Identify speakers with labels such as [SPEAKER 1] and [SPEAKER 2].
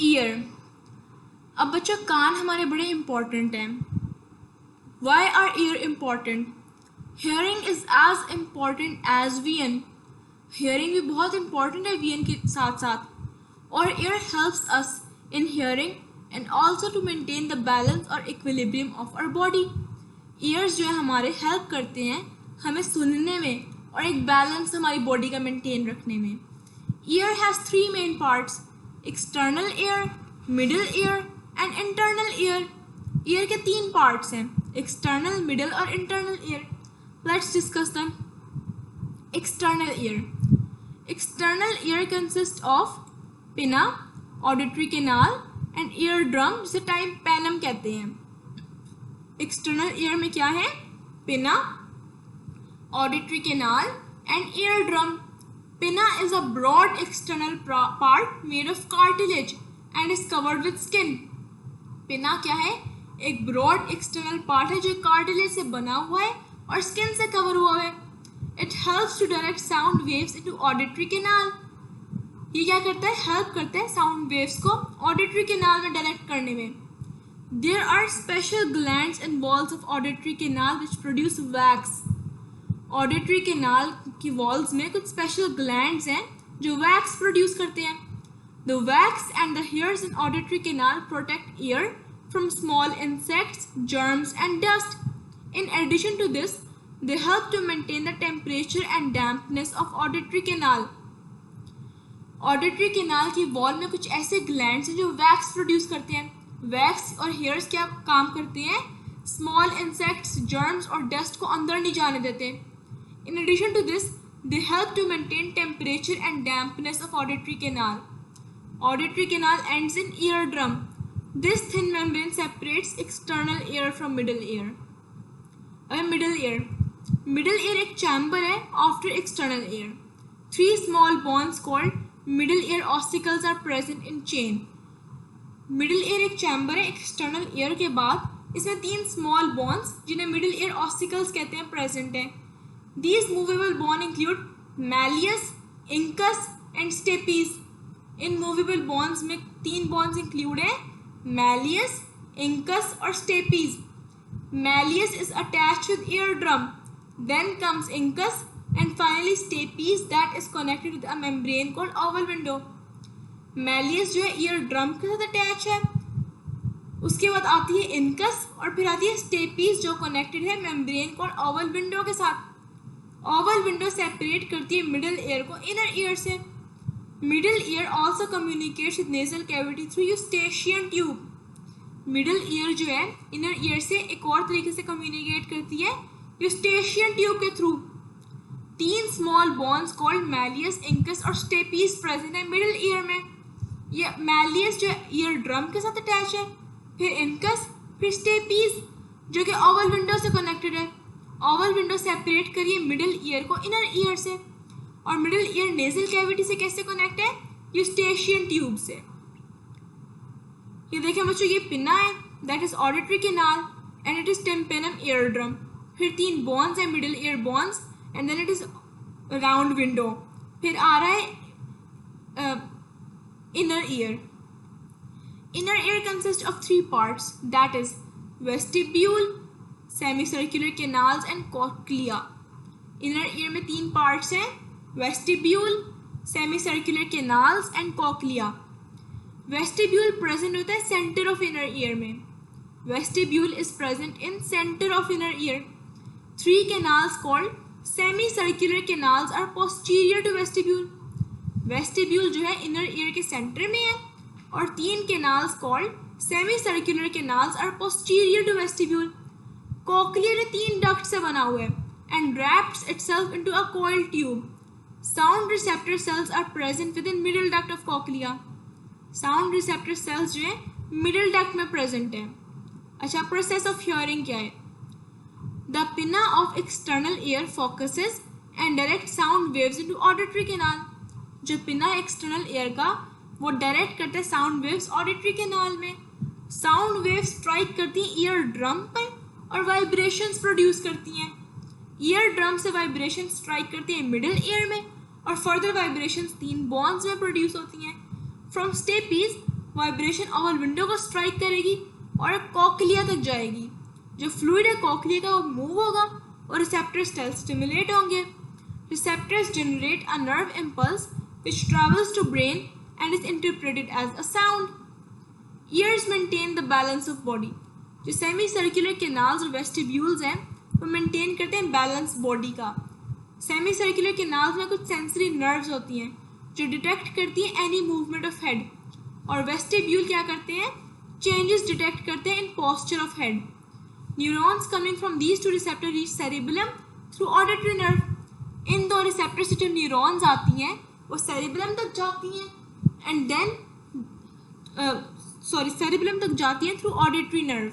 [SPEAKER 1] Year. अब बच्चों कान हमारे बड़े इम्पोर्टेंट हैं। Why are ear important? Hearing is as important as vision. Hearing भी बहुत इम्पोर्टेंट है विजन के साथ साथ। और ear helps us in hearing and also to maintain the balance और equilibrium of our body. Ears जो है हमारे हेल्प करते हैं हमें सुनने में और एक बैलेंस हमारी बॉडी का मेंटेन रखने में। Ear has 3 main parts: external ear, middle ear and internal ear. Ear के 3 पार्ट्स हैं, एक्सटर्नल, मिडिल और internal ear. Let's discuss them. External ear. External ear consist of pinna, auditory canal and ear drum, जिसे tympanum कहते हैं। External ear में क्या है? पिना, auditory canal and ear drum. Pinna is a broad external part made of cartilage and is covered with skin. Pinna क्या है? एक broad external part है जो cartilage से बना हुआ है और skin से cover हुआ है। It helps to direct sound waves into auditory canal. ये क्या करता है? Help करता है sound waves को auditory canal में direct करने में। There are special glands and walls of auditory canal which produce wax. Auditory canal की वॉल्स में कुछ स्पेशल ग्लैंड्स हैं जो वैक्स प्रोड्यूस करते हैं। The wax and the hairs in auditory canal protect ear from small insects, germs and dust. In addition to this they help to maintain the temperature and dampness of auditory canal. Auditory canal की wall में कुछ ऐसे glands हैं जो wax produce करते हैं। Wax और hairs क्या काम करते हैं? स्मॉल इंसेक्ट्स, जर्म्स और डस्ट को अंदर नहीं जाने देते। In addition to this, they help to maintain temperature and dampness of auditory canal. Auditory canal ends in eardrum. This thin membrane separates external ear from middle ear. अब middle ear. Middle ear एक chamber है after external ear. 3 small bones called middle ear ossicles are present in chain. Middle ear एक chamber है external ear के बाद इसमें 3 small bones जिन्हें middle ear ossicles कहते हैं present हैं। These movable bones include malleus, incus and stapes. In movable bones में 3 bones include हैं malleus, incus और stapes. Malleus is attached with eardrum. Then comes incus and finally stapes that is connected with a membrane called oval window. Malleus जो है eardrum के साथ attached है। उसके बाद आती है incus और फिर आती है stapes जो connected है membrane called oval window के साथ। ओवल विंडो सेपरेट करती है मिडिल ईयर को इनर ईयर से। Middle ear also communicates with nasal cavity through Eustachian tube. Middle ear जो है इनर ईयर से एक और तरीके से कम्युनिकेट करती है यूस्टेशियन ट्यूब के through. 3 small bones called malleus, incus और स्टेपीज प्रेजेंट है मिडिल ईयर में। ये मैलियस जो है ईयर ड्रम के साथ अटैच है, फिर इंकस, फिर स्टेपीज जो कि ओवल विंडो से कनेक्टेड है। ओवल विंडो सेपरेट करिए मिडिल ईयर को इनर ईयर से। और मिडिल ईयर नेजल कैविटी से कैसे कनेक्ट है? यूस्टेशियन ट्यूब से। ये देखें बच्चों, ये पिना है, that is auditory canal and it is tympanum eardrum. फिर 3 बोन्स है middle ear bones and then it is round window. फिर आ रहा है inner ear. Inner ear consist of 3 parts, that is vestibule, semicircular canals and cochlea. Inner ear में 3 parts हैं, vestibule, semicircular canals and cochlea. Vestibule present होता है centre of inner ear में। Vestibule is present in centre of inner ear. 3 canals called semicircular canals are posterior to vestibule. Vestibule जो है inner year के centre में है और 3 canals called semicircular canals are posterior to vestibule. Cochlea 3 duct से बना हुआ है and wraps itself into a coiled tube. Sound receptor cells are present within middle duct of cochlea. Sound receptor cells जो है middle duct में present है। अच्छा, process of hearing क्या है? The pinna of external ear focuses and directs sound waves into auditory canal. जो पिना external ear का वो डायरेक्ट करता है साउंड वेव्स ऑडिटरी कैनाल में। साउंड वेव्स स्ट्राइक करती हैं ईयर ड्रम पर और वाइब्रेशंस प्रोड्यूस करती हैं। ईयर ड्रम से वाइब्रेशन स्ट्राइक करती है मिडिल ईयर में और फर्दर वाइब्रेशंस 3 बोन्स में प्रोड्यूस होती हैं। From stapes vibration oval window को स्ट्राइक करेगी और कॉकलिया तक जाएगी। जो फ्लूइड है कॉकलिया का वो मूव होगा और रिसेप्टर सेल्स स्टिमुलेट होंगे। Receptors generate a nerve impulse which travels to brain and is interpreted as a sound. Ears maintain the balance of body. जो सेमी सर्कुलर कैनाल्स और वेस्टिब्यूल्स हैं वो मेंटेन करते हैं बैलेंस बॉडी का। Semi circular canals में कुछ sensory nerves होती हैं जो डिटेक्ट करती हैं एनी मूवमेंट ऑफ हेड, और वेस्टिब्यूल क्या करते हैं, चेंजेस डिटेक्ट करते हैं in posture of head. Neurons coming from these two receptor reach cerebellum through auditory nerve. इन दो रिसेप्टर से जो न्यूरॉन्स आती हैं वो सेरिबेलम तक जाती हैं एंड देन सेरिबेलम तक जाती हैं थ्रू ऑडिटरी नर्व।